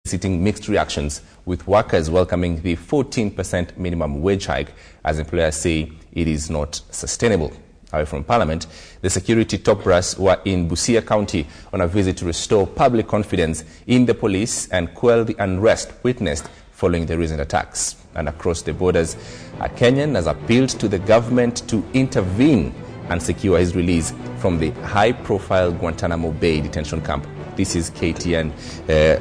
eliciting mixed reactions, with workers welcoming the 14% minimum wage hike as employers say it is not sustainable. Away from Parliament, the security top brass were in Busia County on a visit to restore public confidence in the police and quell the unrest witnessed following the recent attacks. And across the borders, a Kenyan has appealed to the government to intervene and secure his release from the high-profile Guantanamo Bay detention camp. This is KTN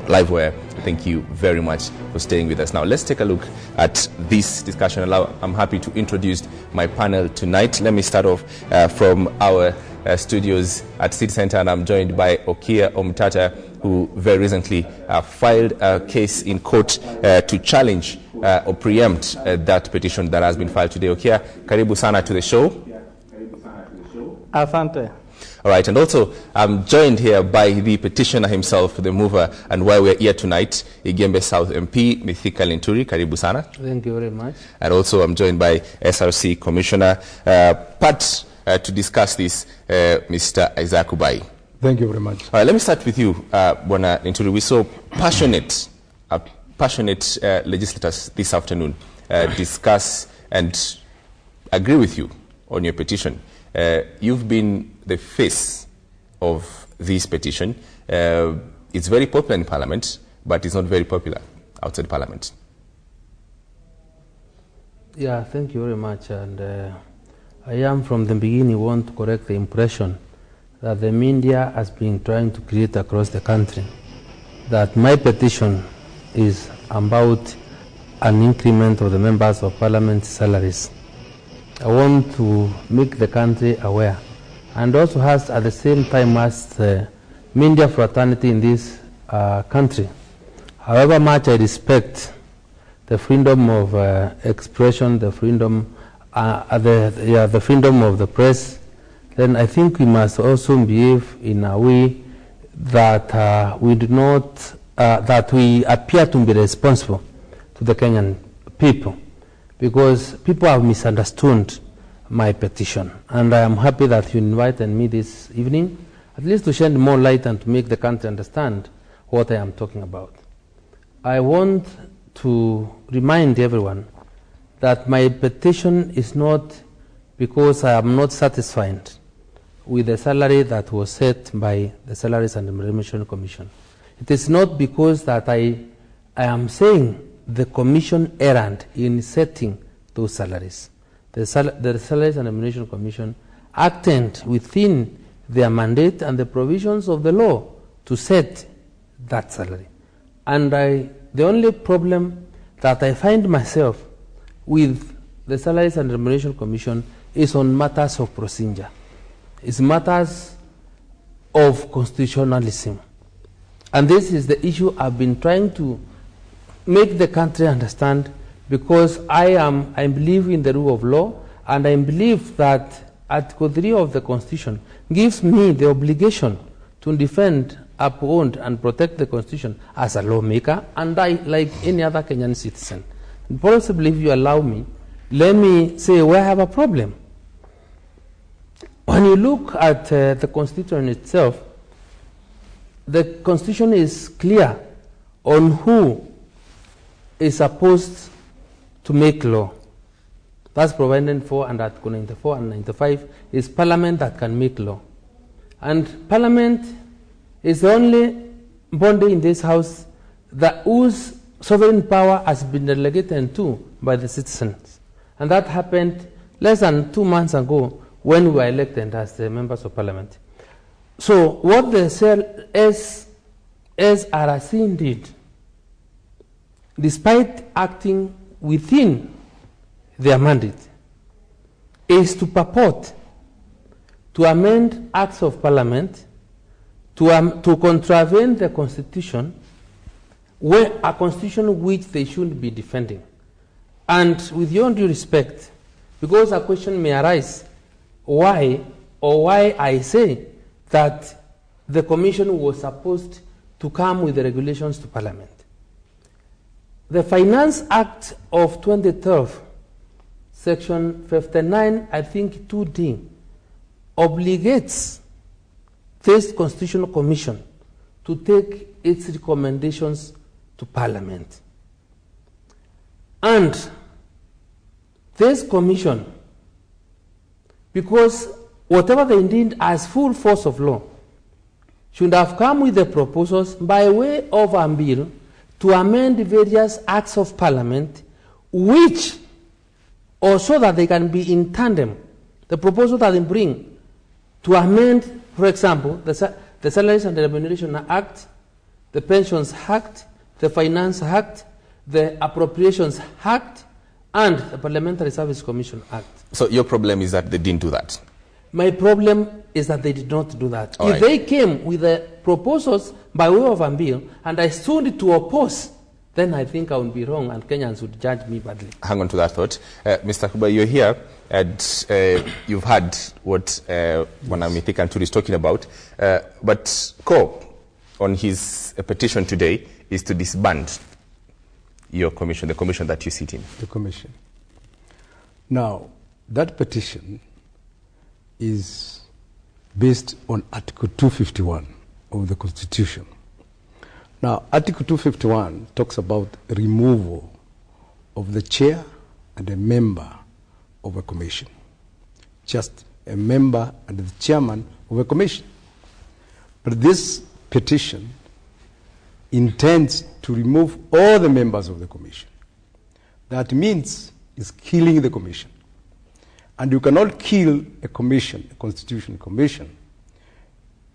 Livewire. Thank you very much for staying with us. Now, let's take a look at this discussion. I'm happy to introduce my panel tonight. Let me start off from our studios at City Center, and I'm joined by Okia Omtata, who very recently filed a case in court to challenge or preempt that petition that has been filed today. Okia, karibu sana to the show. Asante. All right, and also I'm joined here by the petitioner himself, the mover, and why we're here tonight, Igembe South MP, Mithika Linturi. Karibu sana. Thank you very much. And also I'm joined by SRC Commissioner Pat to discuss this, Mr. Isaac Ubai. Thank you very much. All right, let me start with you, Bwana Linturi. We saw passionate legislators this afternoon discuss and agree with you on your petition. You've been the face of this petition. It's very popular in Parliament, but it's not very popular outside Parliament. Yeah, thank you very much. And I am from the beginning want to correct the impression that the media has been trying to create across the country, that my petition is about an increment of the members of Parliament's salaries. I want to make the country aware, and also has at the same time as the media fraternity in this country. However much I respect the freedom of expression, the freedom, the freedom of the press, then I think we must also behave in a way that we do not, that we appear to be responsible to the Kenyan people, because people have misunderstood my petition. And I am happy that you invited me this evening, at least to shed more light and to make the country understand what I am talking about. I want to remind everyone that my petition is not because I am not satisfied with the salary that was set by the Salaries and Remuneration Commission. It is not because that I am saying the Commission erred in setting those salaries. The Salaries and Remuneration Commission acted within their mandate and the provisions of the law to set that salary. And the only problem that I find myself with the Salaries and Remuneration Commission is on matters of procedure. It's matters of constitutionalism. And this is the issue I've been trying to make the country understand, because I believe in the rule of law, and I believe that Article 3 of the Constitution gives me the obligation to defend, uphold, and protect the Constitution as a lawmaker, and I, like any other Kenyan citizen. And possibly, if you allow me, let me say where I have a problem. When you look at the Constitution itself, the Constitution is clear on who is supposed to make law. That's provided for under Article 94 and 95 is Parliament that can make law. And Parliament is the only body in this House that whose sovereign power has been delegated to by the citizens. And that happened less than 2 months ago when we were elected as the members of Parliament. So what the SRC did, despite acting within their mandate, is to purport to amend acts of Parliament to contravene the Constitution, where a Constitution which they should be defending. And with your due respect, because a question may arise, why I say that the Commission was supposed to come with the regulations to Parliament. The Finance Act of 2012, Section 59, I think 2D, obligates this Constitutional Commission to take its recommendations to Parliament. And this commission, because whatever they did as full force of law, should have come with the proposals by way of a bill to amend various acts of Parliament, which, or so that they can be in tandem, the proposal that they bring to amend, for example, the Salaries and Remuneration Act, the Pensions Act, the Finance Act, the Appropriations Act, and the Parliamentary Service Commission Act. So your problem is that they didn't do that? My problem is that they did not do that. All if they came with the proposals by way of a bill, and I stood to oppose, then I think I would be wrong, and Kenyans would judge me badly. Hang on to that thought. Mr. Kuba, you're here, and you've heard what Wanamiti Kanturi is talking about. But Ko, on his petition today, is to disband your commission, the commission that you sit in. The commission. Now, that petition is based on Article 251 of the Constitution. Now, Article 251 talks about removal of the chair and a member of a commission. Just a member and the chairman of a commission. But this petition intends to remove all the members of the commission. That means it's killing the commission. And you cannot kill a commission, a constitutional commission,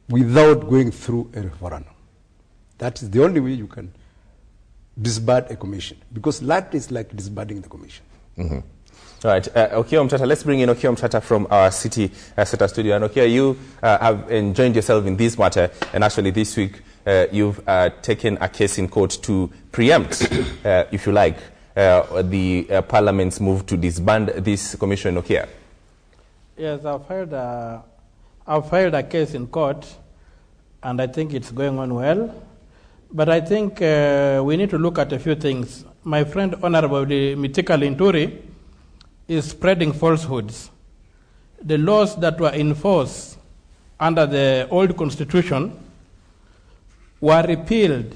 without going through a referendum. That is the only way you can disband a commission, because that is like disbanding the commission. Mm-hmm. All right, Okiya Mtata, let's bring in Okiya Mtata from our city center studio. And Okiya, you have enjoined yourself in this matter, and actually this week you've taken a case in court to preempt, if you like, the Parliament's move to disband this commission. Okiya. Yes, I've filed a case in court, and I think it's going on well. But I think we need to look at a few things. My friend, Honorable Mitika Linturi, is spreading falsehoods. The laws that were in force under the old constitution were repealed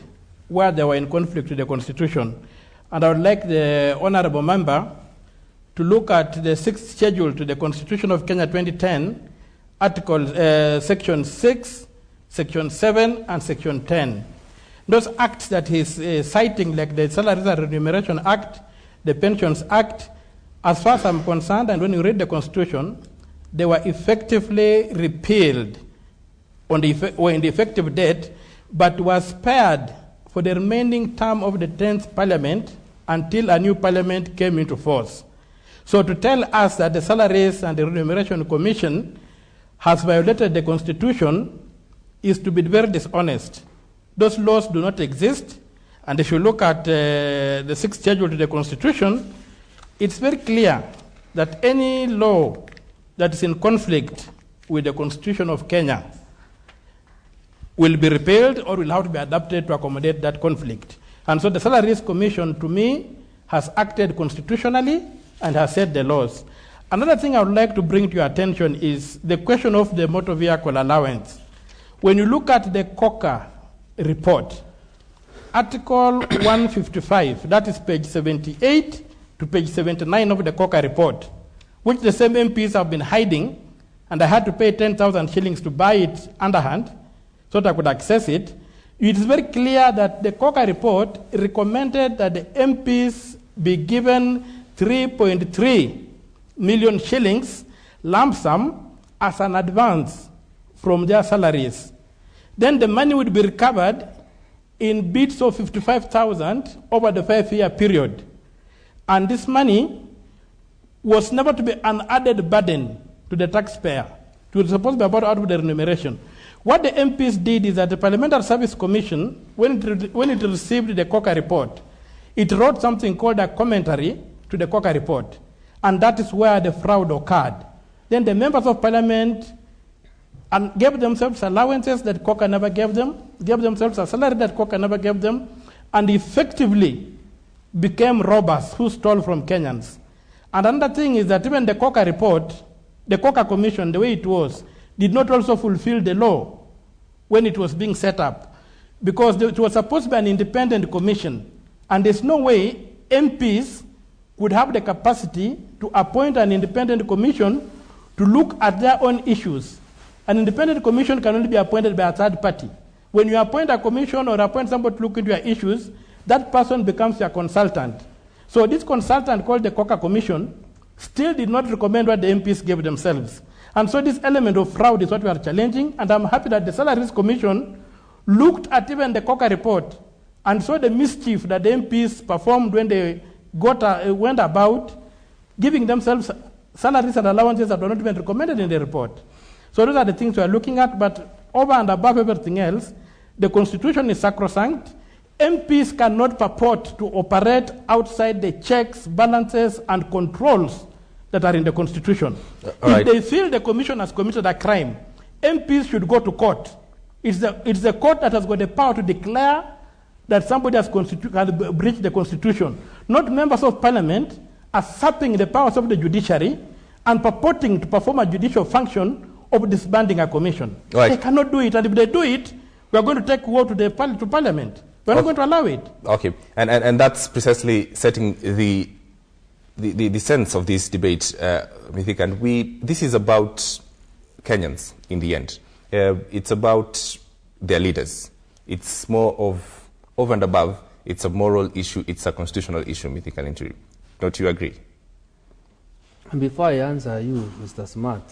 where they were in conflict with the constitution. And I would like the honorable member to look at the 6th schedule to the Constitution of Kenya 2010, Article Section 6, Section 7, and Section 10. Those acts that he's citing, like the Salaries and Remuneration Act, the Pensions Act, as far as I'm concerned, and when you read the Constitution, they were effectively repealed in the effective date, but was spared for the remaining term of the 10th Parliament until a new Parliament came into force. So to tell us that the Salaries and the Remuneration Commission has violated the Constitution is to be very dishonest. Those laws do not exist, and if you look at the 6th schedule to the Constitution, it's very clear that any law that is in conflict with the Constitution of Kenya will be repealed or will have to be adapted to accommodate that conflict. And so the Salaries Commission, to me, has acted constitutionally and has set the laws. Another thing I would like to bring to your attention is the question of the motor vehicle allowance. When you look at the COCA report, Article 155, that is page 78 to page 79 of the COCA report, which the same MPs have been hiding, and I had to pay 10,000 shillings to buy it underhand so that I could access it. It is very clear that the COCA report recommended that the MPs be given 3.3 million shillings lump sum as an advance from their salaries. Then the money would be recovered in bits of 55,000 over the 5-year period. And this money was never to be an added burden to the taxpayer. It was supposed to be about out of the remuneration. What the MPs did is that the Parliamentary Service Commission, when it received the COCA report, it wrote something called a commentary to the COCA report. And that is where the fraud occurred. Then the members of Parliament gave themselves allowances that COCA never gave them, gave themselves a salary that COCA never gave them, and effectively became robbers who stole from Kenyans. And another thing is that even the COCA report, the COCA Commission, the way it was, did not also fulfill the law when it was being set up. because it was supposed to be an independent commission, and there's no way MPs would have the capacity to appoint an independent commission to look at their own issues. An independent commission can only be appointed by a third party. When you appoint a commission or appoint somebody to look into your issues, that person becomes your consultant. So this consultant, called the Coker Commission, still did not recommend what the MPs gave themselves. And so this element of fraud is what we are challenging, and I'm happy that the Salaries Commission looked at even the Coker report and saw the mischief that the MPs performed when they went about giving themselves salaries and allowances that were not even recommended in the report. So those are the things we are looking at, but over and above everything else, the Constitution is sacrosanct. MPs cannot purport to operate outside the checks, balances, and controls that are in the Constitution. If they feel the Commission has committed a crime, MPs should go to court. It's the court that has got the power to declare that somebody has breached the Constitution. Not members of Parliament usurping the powers of the judiciary and purporting to perform a judicial function of disbanding a commission. Right. They cannot do it, and if they do it, we are going to take war to Parliament. We are not going to allow it. Okay, and that's precisely setting the sense of this debate, Mithika. And this is about Kenyans in the end. It's about their leaders. It's more of over and above. It's a moral issue. It's a constitutional issue, Mithika Linturi. Don't you agree? And before I answer you, Mr. Smart,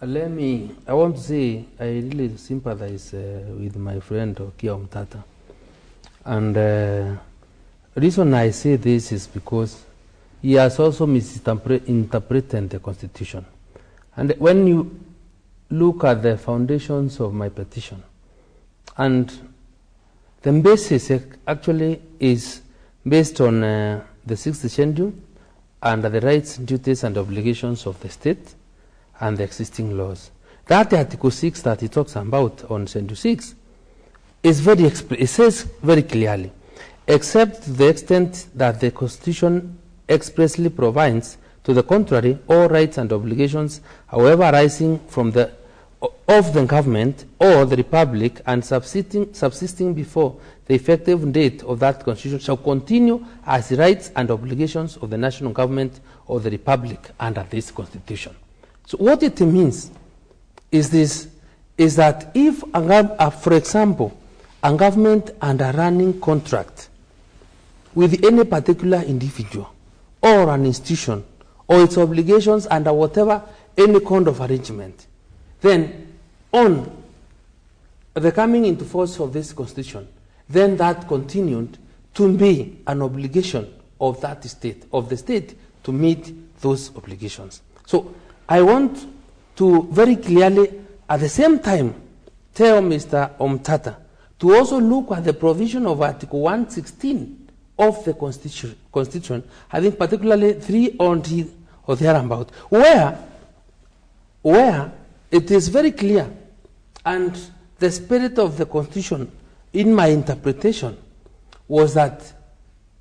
I want to say I really sympathize with my friend Okia Omtata. And the reason I say this is because he has also misinterpreted the Constitution. And when you look at the foundations of my petition, and the basis actually is based on the 6th schedule and the rights, duties, and obligations of the state and the existing laws. That Article 6 that he talks about on Schedule 6 is it says very clearly, except to the extent that the Constitution expressly provides to the contrary, all rights and obligations, however arising from of the government or the republic and subsisting before the effective date of that constitution shall continue as the rights and obligations of the national government or the republic under this constitution. So what it means is that if, for example, a government under running contract with any particular individual or an institution or its obligations under whatever, any kind of arrangement, then on the coming into force of this constitution, then that continued to be an obligation of that state, of the state, to meet those obligations. So I want to very clearly, at the same time, tell Mr. Omtata to also look at the provision of Article 116 of the Constitution, I think particularly 3 or thereabout, where it is very clear, and the spirit of the Constitution, in my interpretation, was that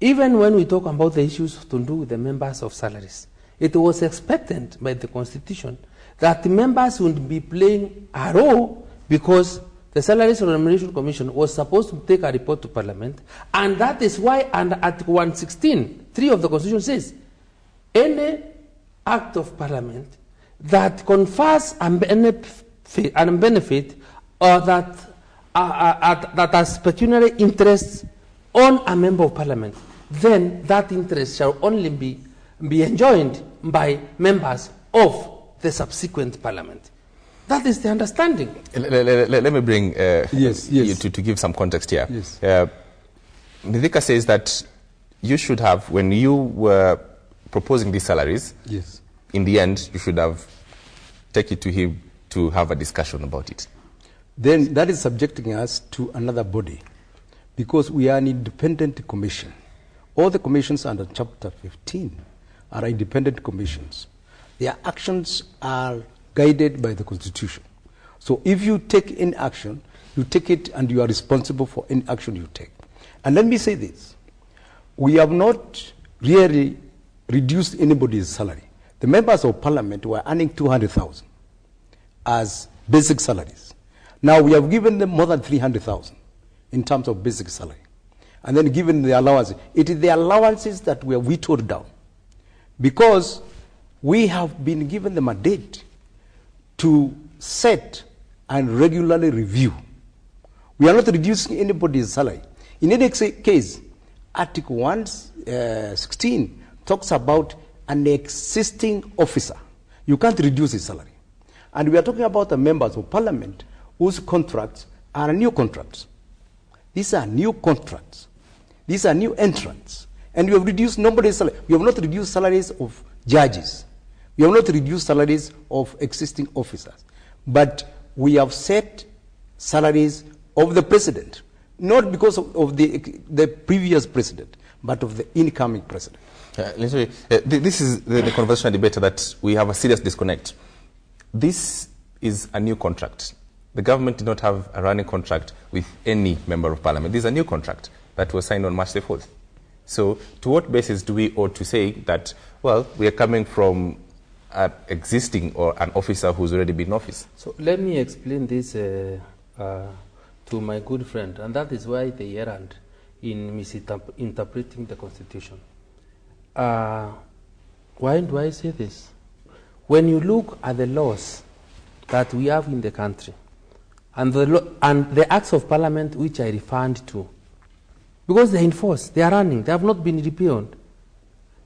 even when we talk about the issues to do with the members of salaries, it was expected by the Constitution that the members would be playing a role because the Salaries and Remuneration Commission was supposed to take a report to Parliament, and that is why under Article 116, 3 of the Constitution says, any act of Parliament that confers a benefit or that has pecuniary interests on a member of Parliament, then that interest shall only be enjoined by members of the subsequent Parliament. That is the understanding. Let me bring you to give some context here. Yes. Mithika says that you should have, when you were proposing these salaries, yes, in the end, you should have taken it to him to have a discussion about it. Then that is subjecting us to another body, because we are an independent commission. All the commissions under Chapter 15 are independent commissions. Their actions are guided by the Constitution. So if you take any action, you take it and you are responsible for any action you take. And let me say this. We have not really reduced anybody's salary. The members of Parliament were earning 200,000 as basic salaries. Now we have given them more than 300,000 in terms of basic salary. And then given the allowances, it is the allowances that were whittled down. Because we have been given the mandate to set and regularly review. We are not reducing anybody's salary. In any case, Article 116 talks about an existing officer. You can't reduce his salary. And we are talking about the members of parliament whose contracts are new contracts. These are new contracts. These are new entrants. And we have reduced nobody's salary. We have not reduced salaries of judges. We have not reduced salaries of existing officers. But we have set salaries of the president, not because of the previous president, but of the incoming president. This is the conversation debate that we have a serious disconnect. This is a new contract. The government did not have a running contract with any member of parliament. This is a new contract that was signed on March the 4th. So to what basis do we ought to say that, well, we are coming from an existing or an officer who's already been in office? So let me explain this to my good friend, and that is why they erred in misinterpreting the Constitution. Why do I say this? When you look at the laws that we have in the country, and the acts of parliament which I referred to, because they enforce, they are running, they have not been repealed.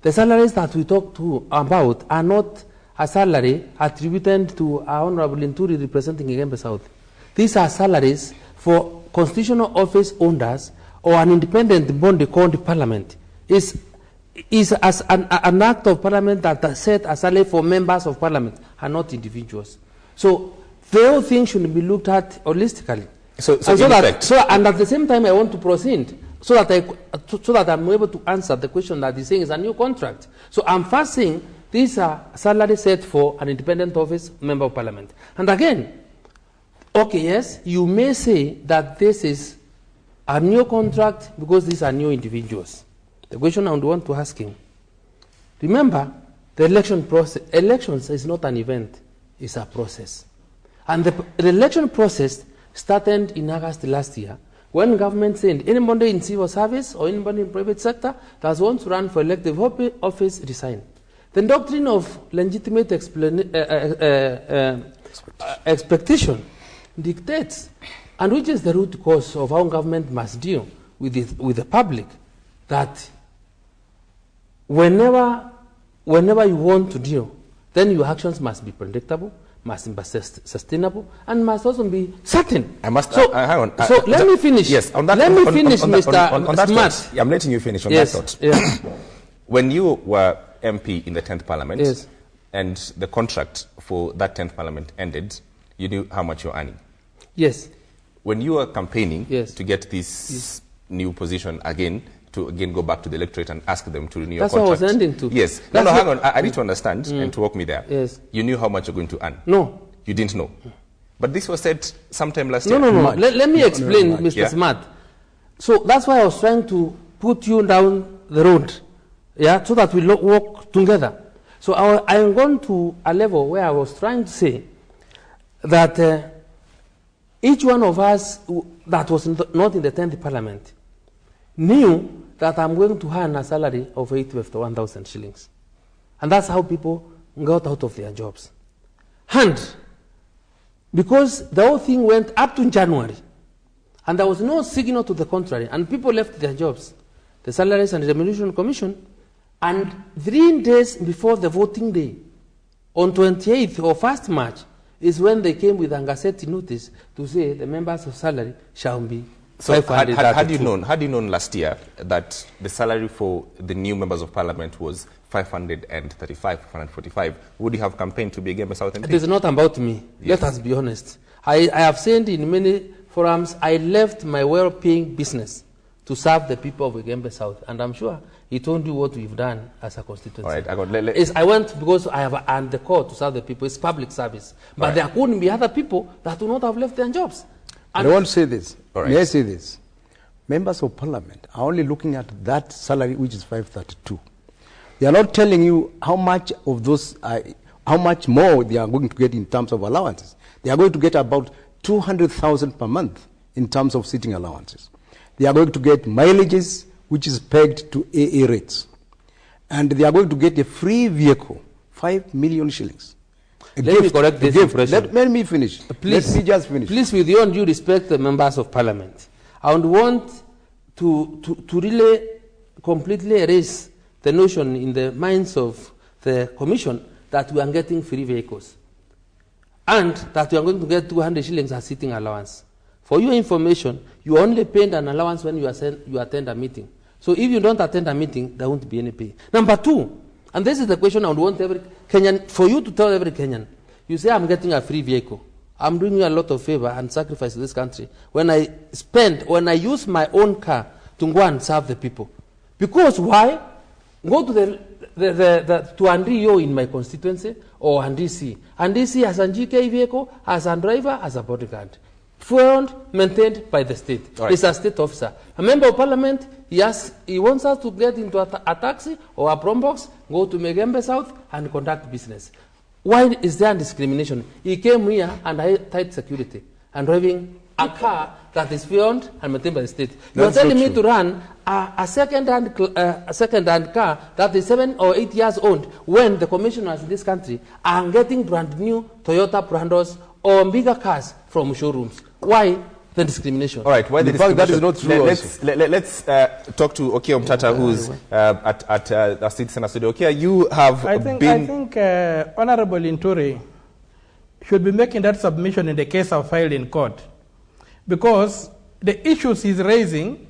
The salaries that we talk about are not a salary attributed to our Honorable Inturi representing Igembe South. These are salaries for constitutional office owners or an independent body called parliament. Is as an act of parliament that set a salary for members of parliament and not individuals. So the whole thing should be looked at holistically. And at the same time, I want to proceed so that I'm able to answer the question that is saying is a new contract. So I'm first saying these are salaries set for an independent office member of parliament. And again, okay, yes, you may say that this is a new contract because these are new individuals. The question I would want to ask him, remember, the election process, elections is not an event, it's a process. And the election process started in August last year when government said anybody in civil service or anybody in private sector that wants to run for elective office resign. The doctrine of legitimate expectation dictates, and which is the root cause of how government must deal with the public, that whenever you want to deal, then your actions must be predictable, must be sustainable, and must also be certain. Hang on. So let me finish. Yes, on that. Mr. Smart. I'm letting you finish on that thought. Yeah. When you were MP in the 10th Parliament, yes, and the contract for that 10th Parliament ended, you knew how much you're earning. Yes. When you were campaigning to get this new position again, to again go back to the electorate and ask them to renew your contract. contract. That's what I was ending to. Yes. No, hang on. I need to understand and to walk me there. Yes. You knew how much you're going to earn. No. You didn't know. But this was said sometime last year. No. Let me explain, Mr. Smart. So that's why I was trying to put you down the road, so that we work together. So I am going to a level where I was trying to say that each one of us that was not in the 10th Parliament knew that I'm going to earn a salary of 81,000 shillings. And that's how people got out of their jobs. And because the whole thing went up to January, and there was no signal to the contrary, and people left their jobs, the Salaries and Remuneration Commission, and 3 days before the voting day, on 28th or 1st March, is when they came with a Gazette notice to say the members of salary shall be. So had you known last year that the salary for the new members of parliament was 535, 545, would you have campaigned to be Igembe South MP? It is not about me. Yes. Let us be honest. I have said in many forums, I left my well-paying business to serve the people of Igembe South, and I'm sure he told you what we've done as a constituency. All right, I went because I have earned the call to serve the people. It's public service. But there couldn't be other people that would not have left their jobs. And I want to say this. May I say this? Members of parliament are only looking at that salary, which is 532. They are not telling you how much of those, how much more they are going to get in terms of allowances. They are going to get about 200,000 per month in terms of sitting allowances. They are going to get mileages, which is pegged to AA rates. And they are going to get a free vehicle, 5 million shillings. Let me correct this impression. Let me finish. Please, let me just finish. Please, with your due respect, the members of parliament, I would want to really completely erase the notion in the minds of the commission that we are getting free vehicles and that we are going to get 200 shillings as sitting allowance. For your information, you only paid an allowance when you attend a meeting. So if you don't attend a meeting, there won't be any pay. Number two, and this is the question I would want every Kenyan, for you to tell every Kenyan, you say I'm getting a free vehicle. I'm doing you a lot of favor and sacrifice to this country when I use my own car to go and serve the people. Because why? Go to to Andrio in my constituency or Andisi. Andisi has a GK vehicle, as a driver, as a bodyguard. Fueled, maintained by the state. Right. It's a state officer. A member of parliament, he wants us to get into a taxi or a prom box, go to Megembe South and conduct business. Why is there discrimination? He came here and had tight security and driving a car that is fueled and maintained by the state. You are telling me to run a second-hand car that is 7 or 8 years old when the commissioners in this country are getting brand new Toyota Brandos or bigger cars from showrooms. Why the discrimination? All right, why the discrimination? That is not true. Let's talk to Okia Omtata, who's at the Citizen Studio. Okia, you have I think Honorable Linturi should be making that submission in the case of filed in court, because the issues he's raising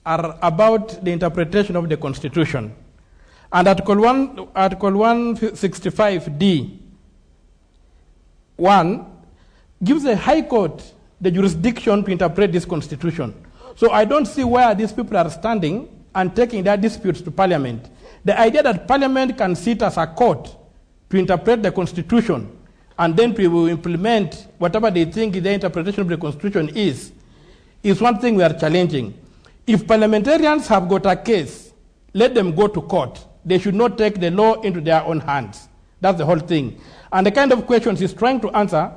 are about the interpretation of the Constitution. And Article 165D 1 gives the High Court the jurisdiction to interpret this Constitution. So I don't see where these people are standing and taking their disputes to Parliament. The idea that Parliament can sit as a court to interpret the Constitution and then to implement whatever they think their interpretation of the Constitution is one thing we are challenging. If parliamentarians have got a case, let them go to court. They should not take the law into their own hands. That's the whole thing. And the kind of questions he's trying to answer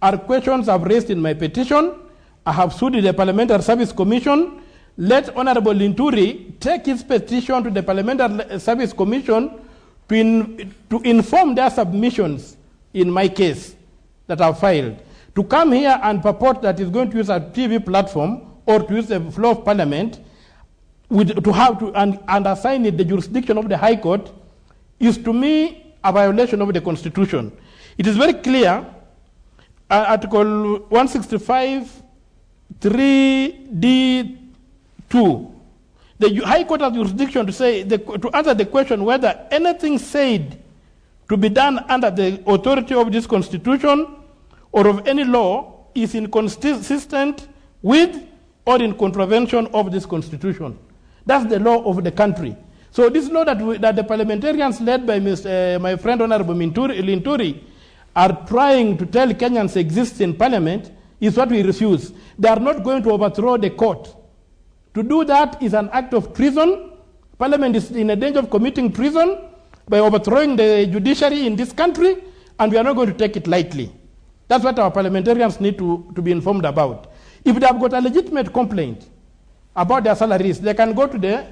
are questions I've raised in my petition. I have sued the Parliamentary Service Commission. Let Honorable Linturi take his petition to the Parliamentary Service Commission to inform their submissions in my case that I've filed. To come here and purport that he's going to use a TV platform or to use the floor of Parliament and assign it the jurisdiction of the High Court is to me a violation of the Constitution. It is very clear, Article 165 3D2, the High Court has jurisdiction to say to answer the question whether anything said to be done under the authority of this Constitution or of any law is inconsistent with or in contravention of this Constitution. That's the law of the country. So this law that the parliamentarians led by my friend Honorable Linturi are trying to tell Kenyans exist in Parliament is what we refuse. They are not going to overthrow the court. To do that is an act of treason. Parliament is in a danger of committing treason by overthrowing the judiciary in this country, and we are not going to take it lightly. That's what our parliamentarians need to be informed about. If they have got a legitimate complaint about their salaries, they can go to the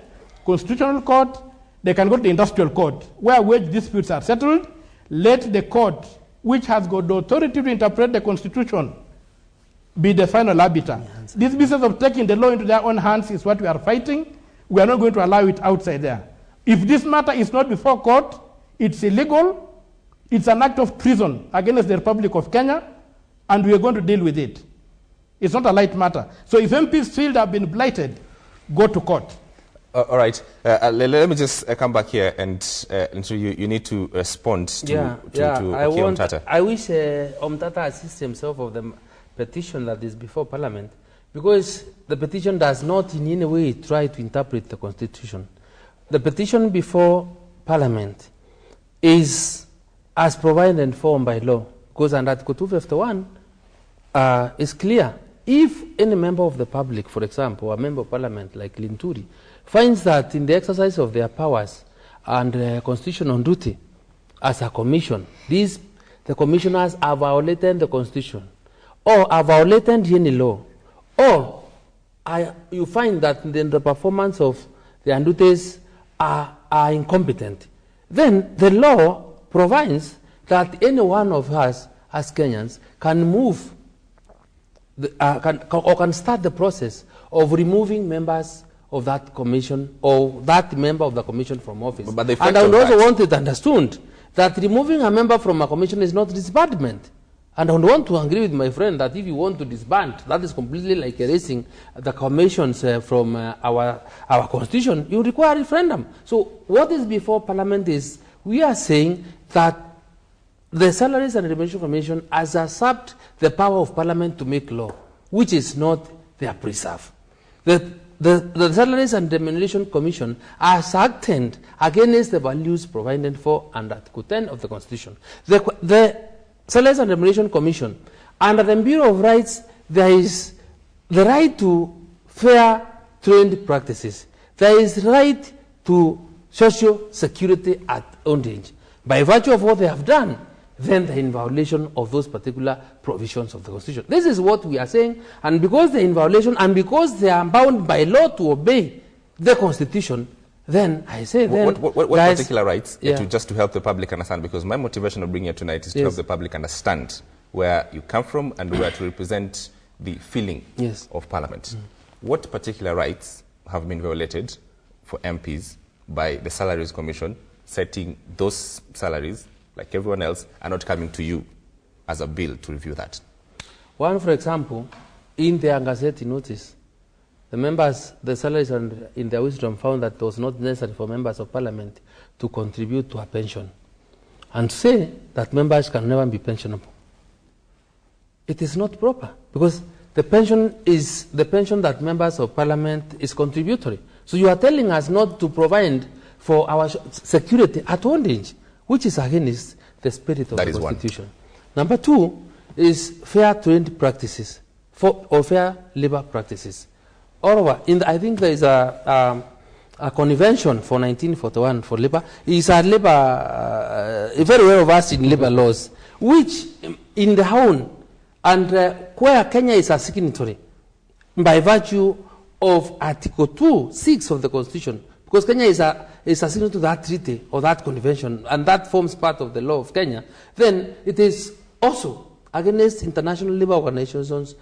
Constitutional Court, they can go to the Industrial Court, where wage disputes are settled. Let the court, which has got the authority to interpret the Constitution, be the final arbiter. This business of taking the law into their own hands is what we are fighting. We are not going to allow it outside there. If this matter is not before court, it's illegal, it's an act of treason against the Republic of Kenya, and we are going to deal with it. It's not a light matter. So if MPs feel they have been blighted, go to court. All right. Let me just come back here, and so you need to respond to Omtata. I wish Omtata assists himself of the petition that is before Parliament, because the petition does not in any way try to interpret the Constitution. The petition before Parliament is as provided and formed by law, because under Article 251 is clear. If any member of the public, for example, a member of Parliament like Linturi, finds that in the exercise of their powers and constitution on duty as a commission, the commissioners are violating the Constitution or are violating any law or you find that then the performance of their duties are incompetent, then the law provides that any one of us as Kenyans can move can start the process of removing members of that commission or that member of the commission from office. But and I would also want it understood that removing a member from a commission is not disbandment. And I would want to agree with my friend that if you want to disband, that is completely like erasing the commissions from our constitution. You require a referendum. So what is before Parliament is we are saying that the Salaries and Remuneration Commission has usurped the power of Parliament to make law, which is not their preserve. The Salaries and Remuneration Commission has acted against the values provided for under Article 10 of the Constitution. The Salaries and Remuneration Commission, under the Bureau of Rights, there is the right to fair trade practices. There is right to social security at old age. By virtue of what they have done, then they're in violation of those particular provisions of the Constitution. This is what we are saying, and because they're in violation and because they are bound by law to obey the Constitution, then I say then... What particular rights, just to help the public understand, because my motivation of bringing it tonight is to help the public understand where you come from and where to represent the feeling of Parliament. What particular rights have been violated for MPs by the Salaries Commission, setting those salaries like everyone else, are not coming to you as a bill to review that? One, for example, in their Gazette notice, the members, the salaries, and in their wisdom found that it was not necessary for members of Parliament to contribute to a pension and say that members can never be pensionable. It is not proper, because the pension is the pension that members of Parliament is contributory. So you are telling us not to provide for our security at old age, which is against the spirit of the Constitution. One. Number two is fair trade practices or fair labor practices. Moreover, I think there is a convention for 1941 for labor. It's a labor, very well versed in labor laws, which in the own and where Kenya is a signatory by virtue of Article 2(6) of the Constitution, because Kenya is a signatory to that treaty or that convention, and that forms part of the law of Kenya, then it is also against international labor organizations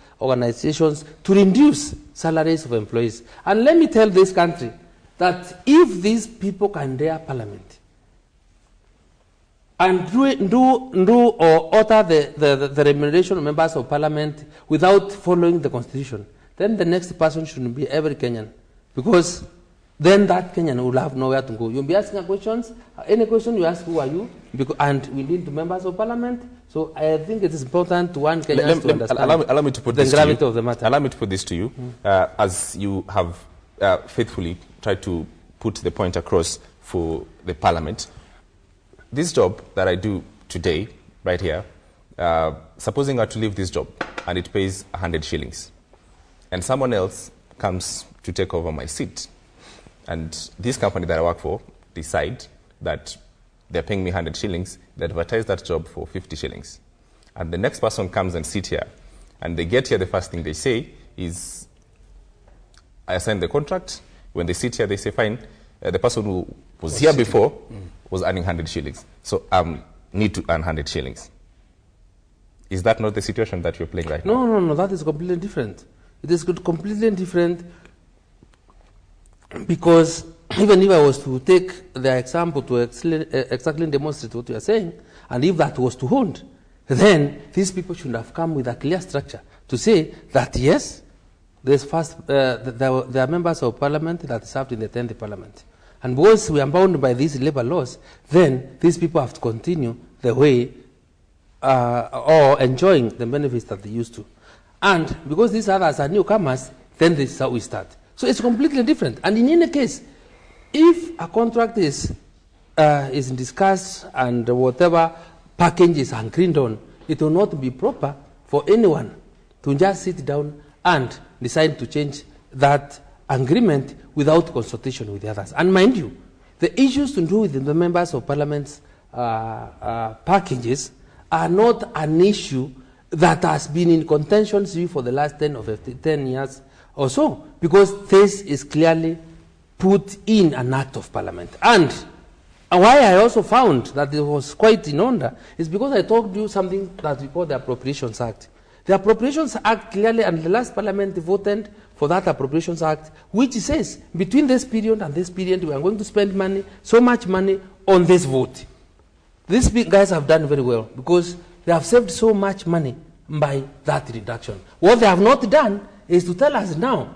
to reduce salaries of employees. And let me tell this country that if these people can dare Parliament and do or alter the remuneration of members of Parliament without following the Constitution, then the next person should be every Kenyan, because then that Kenyan will have nowhere to go. You'll be asking questions. Any question you ask, who are you? And we need members of Parliament. So I think it is important to one Kenyan to understand allow me to put the gravity of the matter. Allow me to put this to you, as you have faithfully tried to put the point across for the Parliament. This job that I do today, right here, supposing I were to leave this job and it pays 100 shillings, and someone else comes to take over my seat, and this company that I work for decide that they're paying me 100 shillings, they advertise that job for 50 shillings. And the next person comes and sit here, and they get here, the first thing they say is, I signed the contract. When they sit here, they say, fine, the person who was here before was earning 100 shillings. So I need to earn 100 shillings. Is that not the situation that you're playing right now? No, that is completely different. It is completely different, because even if I was to take the example to exactly demonstrate what you are saying, and if that was to hold, then these people should have come with a clear structure to say that yes, there are members of Parliament that served in the 10th Parliament. And once we are bound by these labor laws, then these people have to continue the way or enjoying the benefits that they used to. And because these others are newcomers, then this is how we start. So it's completely different. And in any case, if a contract is discussed and whatever package is agreed on, it will not be proper for anyone to just sit down and decide to change that agreement without consultation with the others. And mind you, the issues to do with the members of Parliament's packages are not an issue that has been in contention for the last 10 or 10 years or so, because this is clearly put in an act of parliament. And why I also found that it was quite in order is because I told you something that we call the Appropriations Act. The Appropriations Act clearly, and the last parliament voted for that Appropriations Act, which says between this period and this period we are going to spend money, so much money on this vote. These guys have done very well because they have saved so much money by that reduction. What they have not done is to tell us now,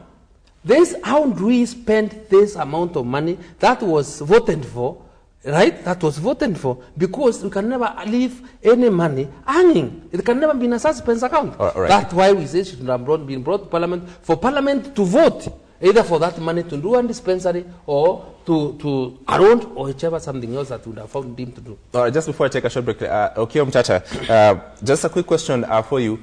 this, how do we spend this amount of money that was voted for, right? That was voted for, because we can never leave any money hanging. It can never be in a suspense account. Right. That's why we say it should have been brought to Parliament, for Parliament to vote, either for that money to do a dispensary or to around or whichever something else that would have found him to do. All right, just before I take a short break, Okiya Mchacha, just a quick question for you.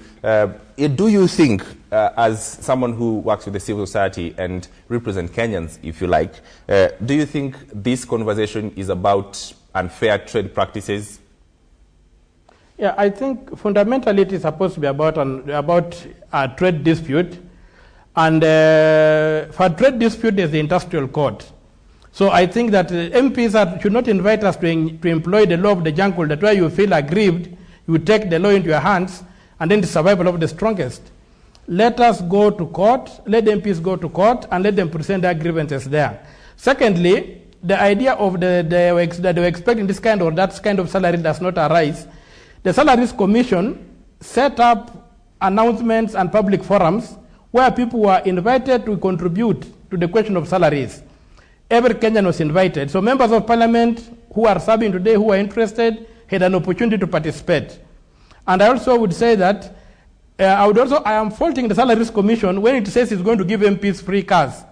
Do you think, as someone who works with the civil society and represent Kenyans, if you like, do you think this conversation is about unfair trade practices? Yeah, I think fundamentally it is supposed to be about a trade dispute. And for trade dispute, there's the industrial court. So I think that MPs should not invite us to employ the law of the jungle, that where you feel aggrieved, you take the law into your hands, and then the survival of the strongest. Let us go to court, let the MPs go to court, and let them present their grievances there. Secondly, the idea of that they were expecting this kind or that kind of salary does not arise. The Salaries Commission set up announcements and public forums where people were invited to contribute to the question of salaries. Every Kenyan was invited. So members of parliament who are serving today, who are interested, had an opportunity to participate. And I also would say that I am faulting the Salaries Commission when it says it's going to give MPs free cars.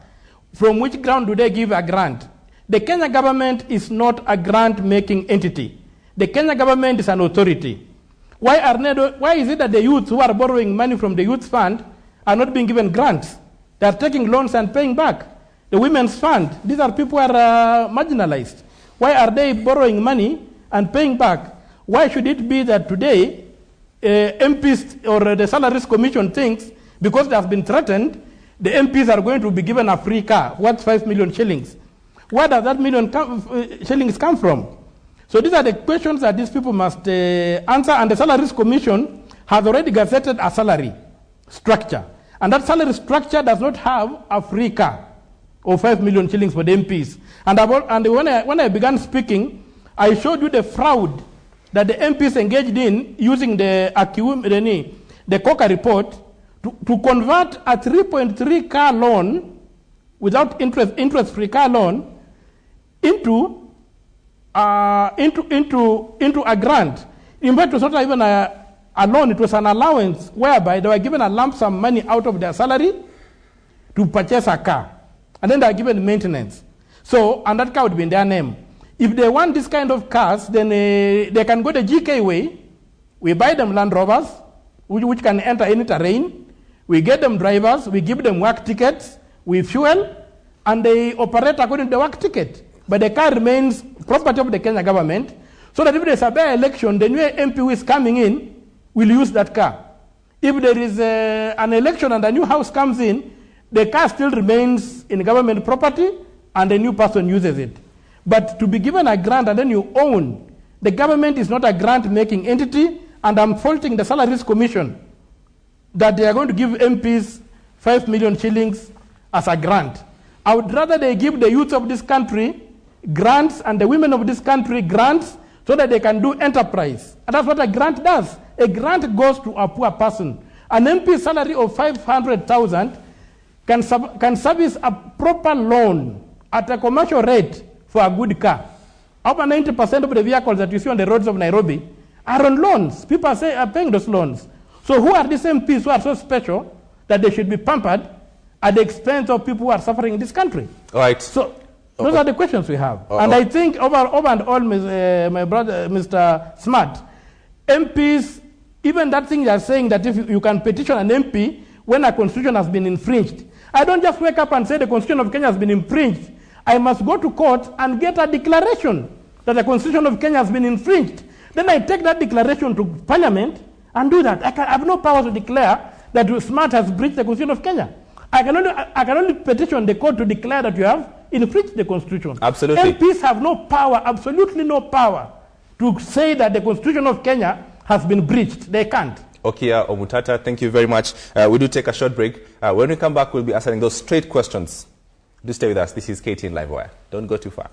From which ground do they give a grant? The Kenya government is not a grant-making entity. The Kenya government is an authority. Why is it that the youths who are borrowing money from the youth fund are not being given grants? They are taking loans and paying back. The women's fund, these are people who are marginalized. Why are they borrowing money and paying back? Why should it be that today MPs or the Salaries Commission thinks because they have been threatened, the MPs are going to be given a free car worth 5 million shillings? Where does that million shillings come from? So these are the questions that these people must answer, and the Salaries Commission has already gazetted a salary structure. And that salary structure does not have a free car or 5 million shillings for the MPs. And when I began speaking, I showed you the fraud that the MPs engaged in using the COCA report to convert a 3.3 car loan without interest-free car loan into a grant. In fact, it was not even a loan, it was an allowance whereby they were given a lump sum money out of their salary to purchase a car. And then they are given maintenance. So, and that car would be in their name. If they want this kind of cars, then they can go the GK way. We buy them Land Rovers, which can enter any terrain. We get them drivers, we give them work tickets, we fuel, and they operate according to the work ticket. But the car remains property of the Kenya government, so that if there's a by-election, the new MP who is coming in will use that car. If there is an election and a new house comes in, the car still remains in government property and the new person uses it. But to be given a grant and then you own, the government is not a grant-making entity, and I'm faulting the Salaries Commission that they are going to give MPs 5 million shillings as a grant. I would rather they give the youth of this country grants and the women of this country grants so that they can do enterprise. And that's what a grant does. A grant goes to a poor person. An MP salary of 500,000 can service a proper loan at a commercial rate for a good car. Over 90% of the vehicles that you see on the roads of Nairobi are on loans. People are paying those loans. So who are these MPs who are so special that they should be pampered at the expense of people who are suffering in this country? All right. So those are the questions we have. And I think over and all, my brother, Mr. Smart, MPs, even that thing they are saying that if you can petition an MP when a constitution has been infringed, I don't just wake up and say the constitution of Kenya has been infringed. I must go to court and get a declaration that the constitution of Kenya has been infringed. Then I take that declaration to Parliament and do that. I have no power to declare that Smart has breached the constitution of Kenya. I can only petition the court to declare that you have infringed the Constitution. Absolutely. MPs have no power, absolutely no power, to say that the Constitution of Kenya has been breached. They can't. Okia Omutata, thank you very much. We do take a short break. When we come back, we'll be answering those straight questions. Do stay with us. This is KTN Livewire. Don't go too far.